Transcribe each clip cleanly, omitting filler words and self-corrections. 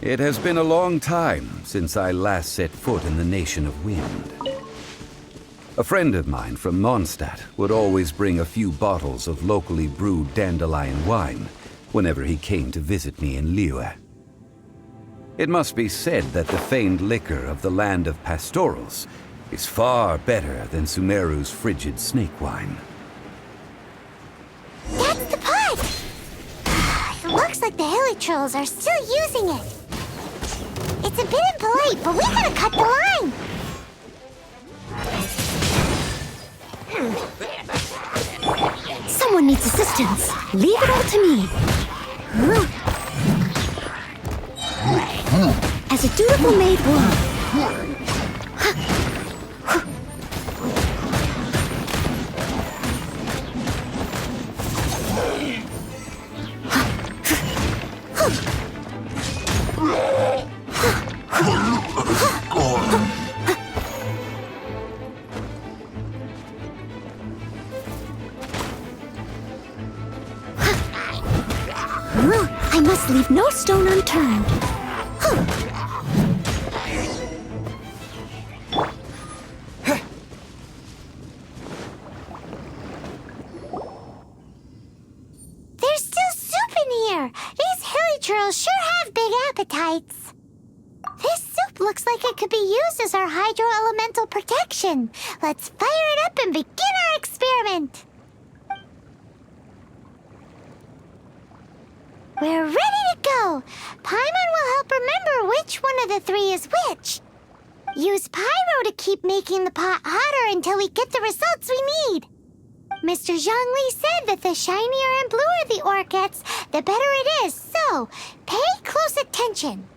It has been a long time since I last set foot in the Nation of Wind. A friend of mine from Mondstadt would always bring a few bottles of locally brewed dandelion wine whenever he came to visit me in Liyue. It must be said that the famed liquor of the land of pastorals is far better than Sumeru's frigid snake wine. That's the pot! It looks like the hilly trolls are still using it. It's a bit impolite, but we gotta cut the line! Someone needs assistance. Leave it all to me. As a dutiful maid would. I must leave no stone unturned. There's still soup in here! These hilly trolls sure have big appetites. This soup looks like it could be used as our hydro-elemental protection. Let's fire it up and begin our experiment. We're ready to go! Paimon will help remember which one of the three is which. Use pyro to keep making the pot hotter until we get the results we need. Mr. Zhongli said that the shinier and bluer the ore gets, the better it is, so pay close attention.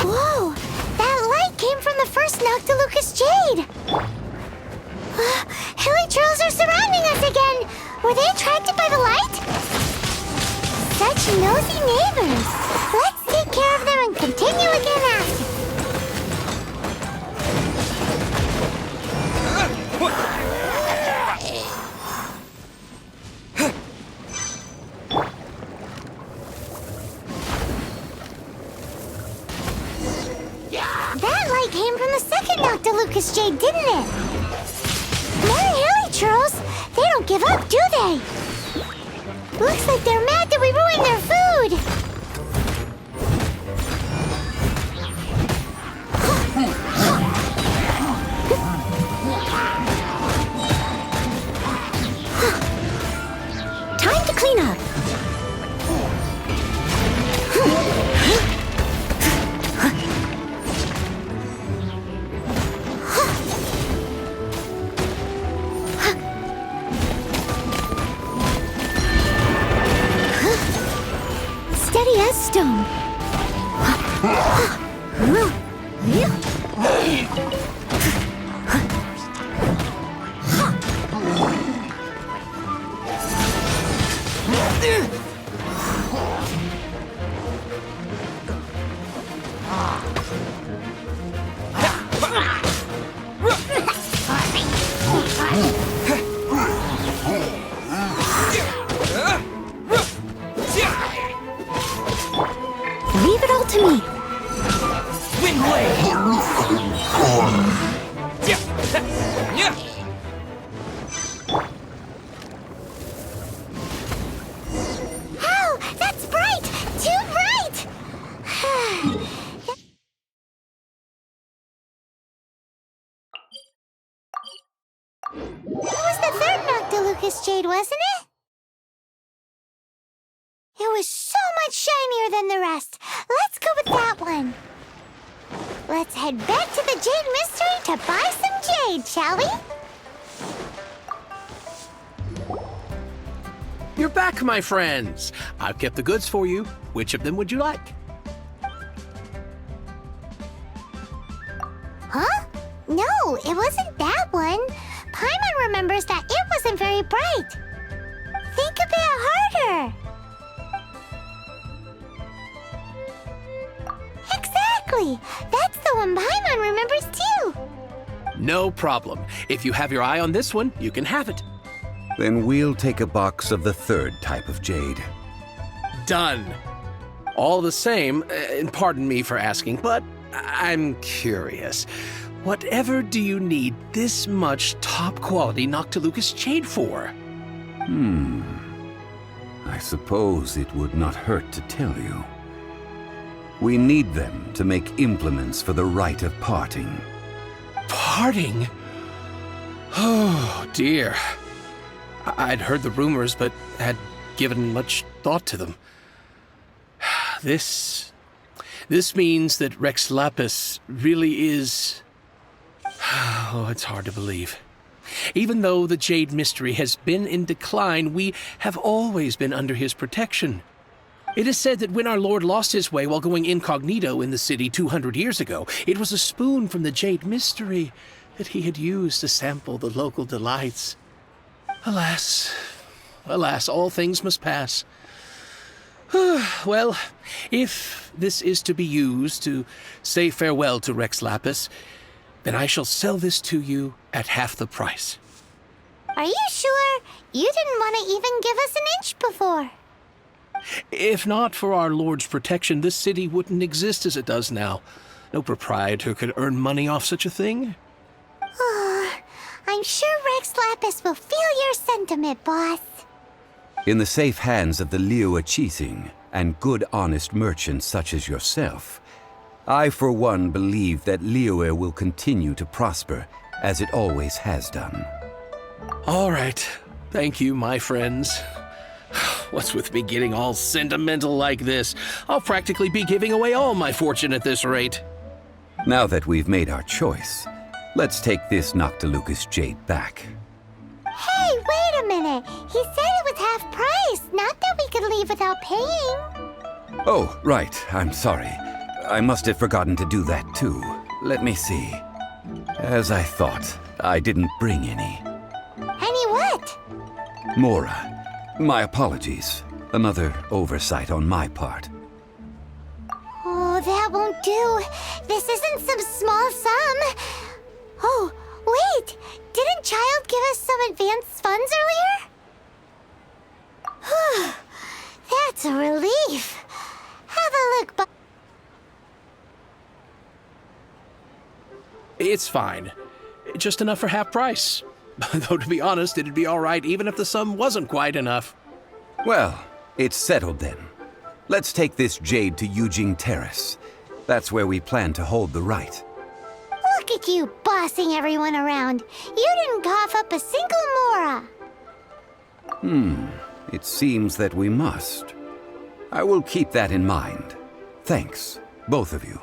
Whoa! That light came from the first Noctilucous Jade! Hilly trolls are surrounding us again! Were they attracted by the light? Such nosy neighbors! Let's take care of them and continue again after. That light came from the second Noctilucous Jade, didn't it? More hilly trolls! They don't give up, do they? Looks like they're mad that we ruined their food! Time to clean up. Steady as stone. Leave it all to me. Wind blade. Ow! That's bright! Too bright! That was the third Noctilucous Jade, wasn't it? It was so much shinier than the rest. Let's go with that one. Let's head back to the Jade Mystery to buy some jade, shall we? You're back, my friends. I've kept the goods for you. Which of them would you like? Huh? No, it wasn't that one. Paimon remembers that it wasn't very bright. Think a bit harder. Hey, that's the one Paimon remembers too. No problem. If you have your eye on this one, you can have it. Then we'll take a box of the third type of jade. Done. All the same, and pardon me for asking, but I'm curious. Whatever do you need this much top-quality Noctilucous jade for? I suppose it would not hurt to tell you. We need them to make implements for the rite of parting. Parting? Oh, dear. I'd heard the rumors, but had given much thought to them. This means that Rex Lapis really is... Oh, it's hard to believe. Even though the Jade Mystery has been in decline, we have always been under his protection. It is said that when our Lord lost his way while going incognito in the city 200 years ago, it was a spoon from the Jade Mystery that he had used to sample the local delights. Alas, all things must pass. Well, if this is to be used to say farewell to Rex Lapis, then I shall sell this to you at half the price. Are you sure? You didn't want to even give us an inch before. If not for our Lord's protection, this city wouldn't exist as it does now. No proprietor could earn money off such a thing. I'm sure Rex Lapis will feel your sentiment, boss. In the safe hands of the Liu Chising and good honest merchants such as yourself, I for one believe that Liu will continue to prosper as it always has done. All right. Thank you, my friends. What's with me getting all sentimental like this? I'll practically be giving away all my fortune at this rate. Now that we've made our choice, let's take this Noctilucous jade back. Hey, wait a minute. He said it was half price, not that we could leave without paying. Oh, right. I'm sorry. I must have forgotten to do that too. Let me see. As I thought, I didn't bring any. Any what? Mora. My apologies. Another oversight on my part. Oh, that won't do. This isn't some small sum. Oh, wait. Didn't Child give us some advanced funds earlier? That's a relief. Have a look, but It's fine. Just enough for half price. Though, to be honest, it'd be all right even if the sum wasn't quite enough. Well, it's settled then. Let's take this jade to Yujing Terrace. That's where we plan to hold the rite. look at you bossing everyone around. You didn't cough up a single mora. It seems that we must. I will keep that in mind. Thanks, both of you.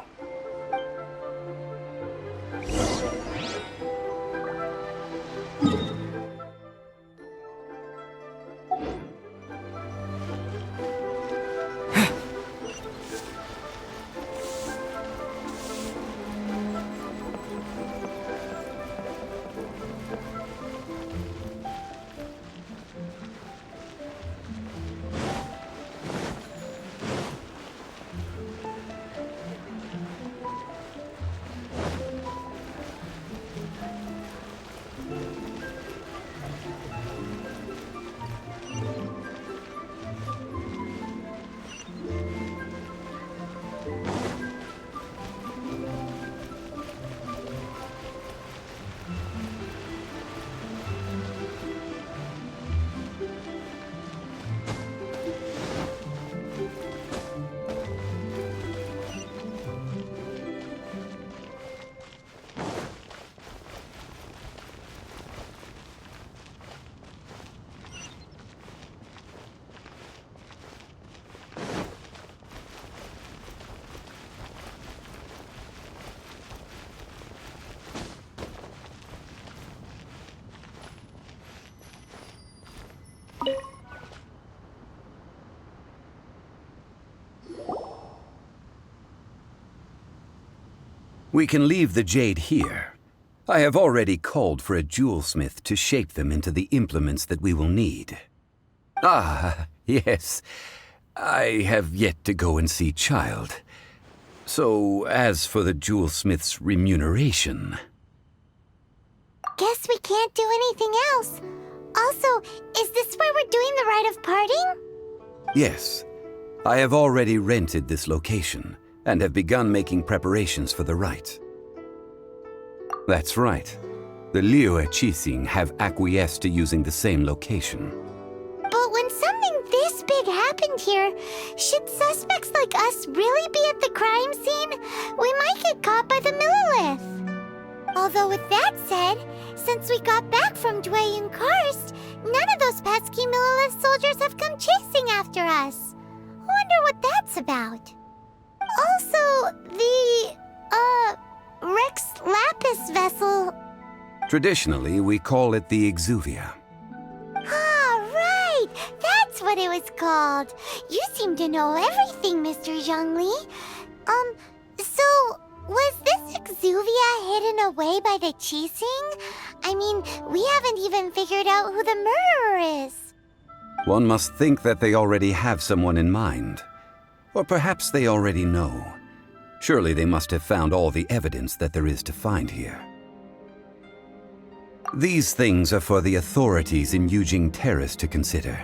We can leave the jade here. I have already called for a jewelsmith to shape them into the implements that we will need. Ah, yes. I have yet to go and see Child. So, as for the jewelsmith's remuneration... Guess we can't do anything else. Also, is this where we're doing the rite of parting? Yes. I have already rented this location, and have begun making preparations for the rite. That's right. The Liyue Qixing have acquiesced to using the same location. But when something this big happened here, should suspects like us really be at the crime scene? We might get caught by the Millilith. Although with that said, since we got back from Dwayne Karst, none of those pesky Millilith soldiers have come chasing after us. Wonder what that's about. Also, the, Rex Lapis vessel. Traditionally, we call it the Exuvia. Ah, right! That's what it was called. You seem to know everything, Mr. Zhongli. So, was this Exuvia hidden away by the Qixing? I mean, we haven't even figured out who the murderer is. One must think that they already have someone in mind. Or perhaps they already know. Surely they must have found all the evidence that there is to find here. These things are for the authorities in Yujing Terrace to consider.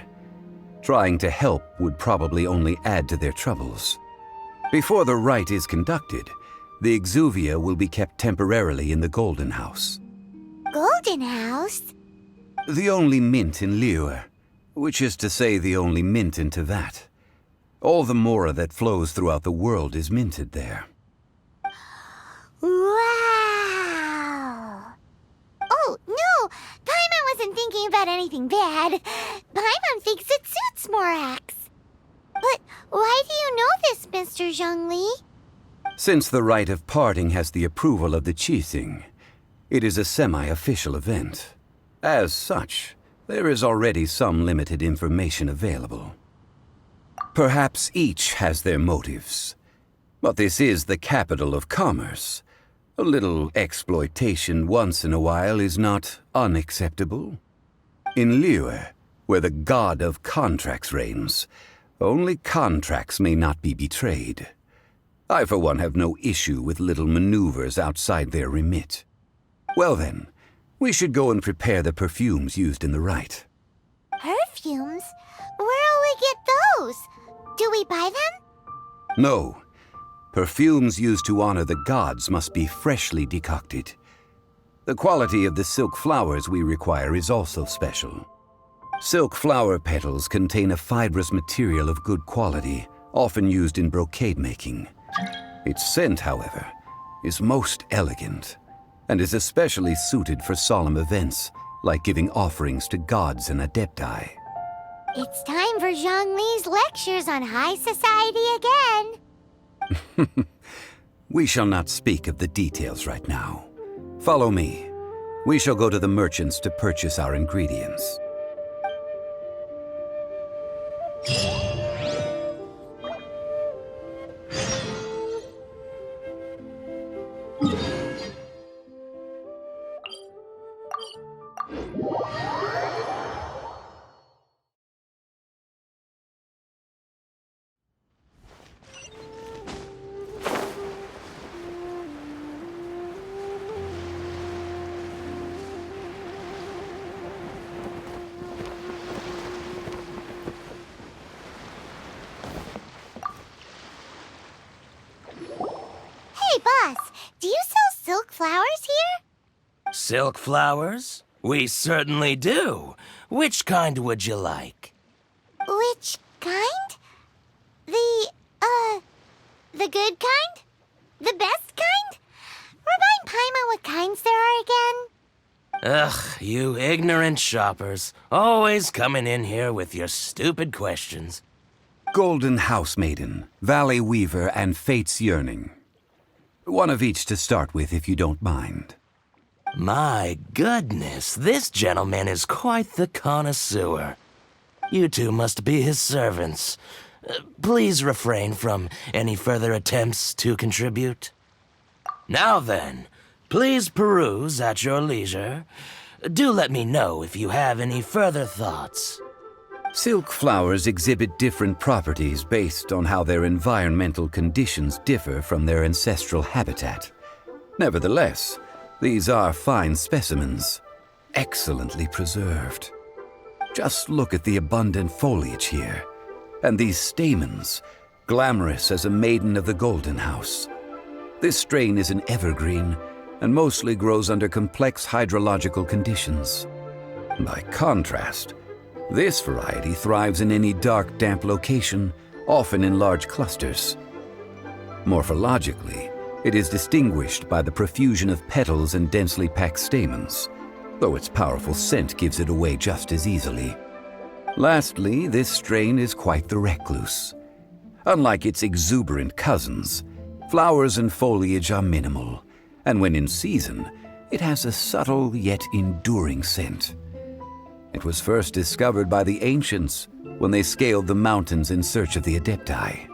Trying to help would probably only add to their troubles. Before the rite is conducted, the Exuvia will be kept temporarily in the Golden House. Golden House? The only mint in Liyue, which is to say the only mint in Tevat. All the mora that flows throughout the world is minted there. Wow! Oh, no! Paimon wasn't thinking about anything bad. Paimon thinks it suits Morax. But why do you know this, Mr. Zhongli? Since the rite of parting has the approval of the Qixing, it is a semi-official event. As such, there is already some limited information available. Perhaps each has their motives. But this is the capital of commerce. A little exploitation once in a while is not unacceptable. In Liyue, where the god of contracts reigns, only contracts may not be betrayed. I, for one, have no issue with little maneuvers outside their remit. Well then, we should go and prepare the perfumes used in the rite. Perfumes? Where'll we get those? Do we buy them? No. Perfumes used to honor the gods must be freshly decocted. The quality of the silk flowers we require is also special. Silk flower petals contain a fibrous material of good quality, often used in brocade making. Its scent, however, is most elegant, and is especially suited for solemn events, like giving offerings to gods and adepti. It's time for Zhongli's lectures on high society again. We shall not speak of the details right now. Follow me. We shall go to the merchants to purchase our ingredients. Hey, boss, do you sell silk flowers here? Silk flowers? We certainly do. Which kind would you like? Which kind? The good kind? The best kind? Remind Paimon what kinds there are again. Ugh, you ignorant shoppers. Always coming in here with your stupid questions. Golden Housemaiden, Valley Weaver, and Fate's Yearning. One of each to start with, if you don't mind. My goodness, this gentleman is quite the connoisseur. You two must be his servants. Please refrain from any further attempts to contribute. Now then, please peruse at your leisure. Do let me know if you have any further thoughts. Silk flowers exhibit different properties based on how their environmental conditions differ from their ancestral habitat. Nevertheless, these are fine specimens, excellently preserved. Just look at the abundant foliage here, and these stamens, glamorous as a maiden of the Golden House. This strain is an evergreen and mostly grows under complex hydrological conditions. By contrast, this variety thrives in any dark, damp location, often in large clusters. Morphologically, it is distinguished by the profusion of petals and densely packed stamens, though its powerful scent gives it away just as easily. Lastly, this strain is quite the recluse. Unlike its exuberant cousins, flowers and foliage are minimal, and when in season, it has a subtle yet enduring scent. It was first discovered by the ancients when they scaled the mountains in search of the Adepti.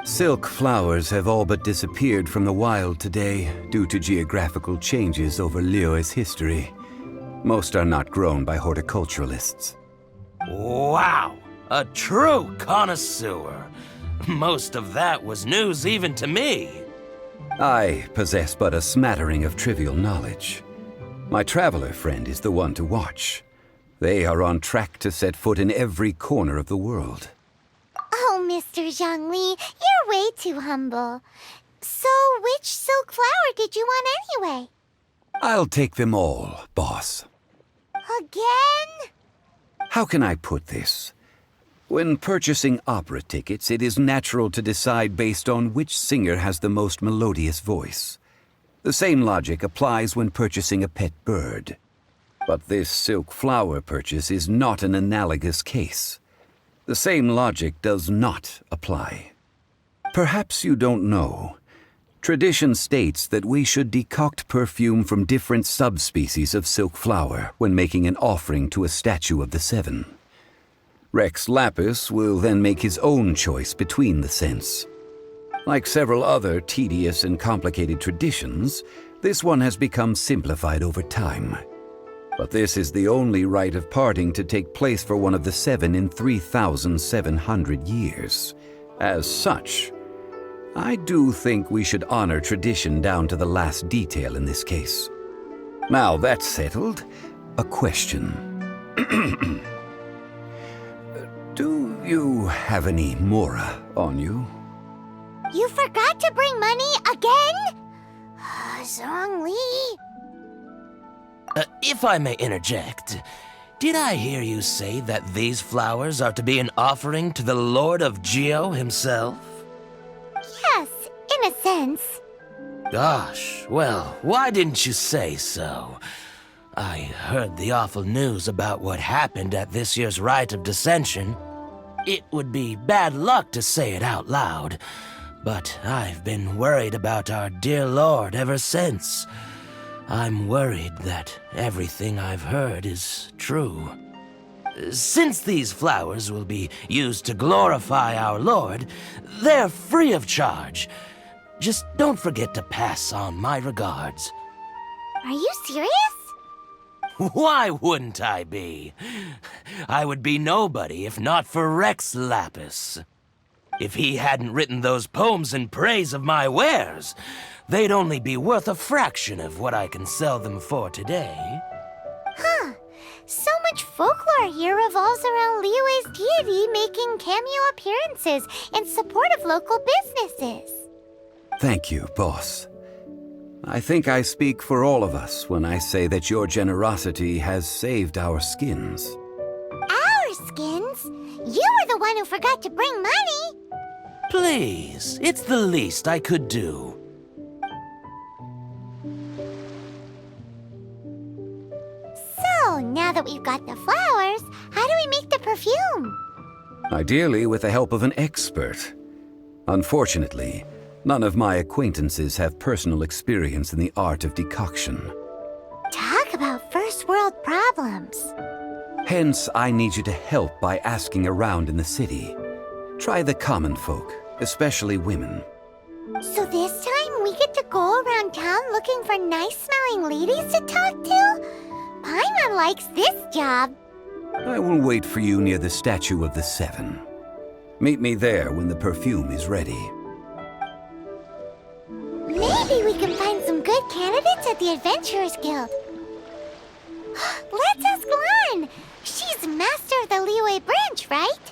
Silk flowers have all but disappeared from the wild today due to geographical changes over Liyue's history. Most are not grown by horticulturalists. Wow! A true connoisseur. Most of that was news even to me. I possess but a smattering of trivial knowledge. My traveler friend is the one to watch. They are on track to set foot in every corner of the world. Oh, Mr. Zhongli, you're way too humble. So, which silk flower did you want anyway? I'll take them all, boss. Again? How can I put this? When purchasing opera tickets, it is natural to decide based on which singer has the most melodious voice. The same logic applies when purchasing a pet bird. But this silk flower purchase is not an analogous case. The same logic does not apply. Perhaps you don't know. Tradition states that we should decoct perfume from different subspecies of silk flower when making an offering to a statue of the seven. Rex Lapis will then make his own choice between the scents. Like several other tedious and complicated traditions, this one has become simplified over time. But this is the only rite of parting to take place for one of the seven in 3,700 years. As such, I do think we should honor tradition down to the last detail in this case. Now that's settled, a question. Do you have any mora on you? You forgot to bring money again? Zhongli. If I may interject, did I hear you say that these flowers are to be an offering to the Lord of Geo himself? Yes, in a sense. Gosh, well, why didn't you say so? I heard the awful news about what happened at this year's Rite of Dissension. It would be bad luck to say it out loud, but I've been worried about our dear Lord ever since. I'm worried that everything I've heard is true. Since these flowers will be used to glorify our Lord, they're free of charge. Just don't forget to pass on my regards. Are you serious? Why wouldn't I be? I would be nobody if not for Rex Lapis. If he hadn't written those poems in praise of my wares, they'd only be worth a fraction of what I can sell them for today. Huh. So much folklore here revolves around Liyue's deity making cameo appearances in support of local businesses. Thank you, boss. I think I speak for all of us when I say that your generosity has saved our skins. Our skins? You were the one who forgot to bring money. Please, it's the least I could do. So, now that we've got the flowers, how do we make the perfume? Ideally with the help of an expert. Unfortunately, none of my acquaintances have personal experience in the art of decoction. Talk about first world problems. Hence, I need you to help by asking around in the city. Try the common folk, especially women. So this time we get to go around town looking for nice-smelling ladies to talk to? Paimon likes this job. I will wait for you near the statue of the Seven. Meet me there when the perfume is ready. Maybe we can find some good candidates at the Adventurers Guild. Let's ask Lan! She's master of the Leeway branch, right?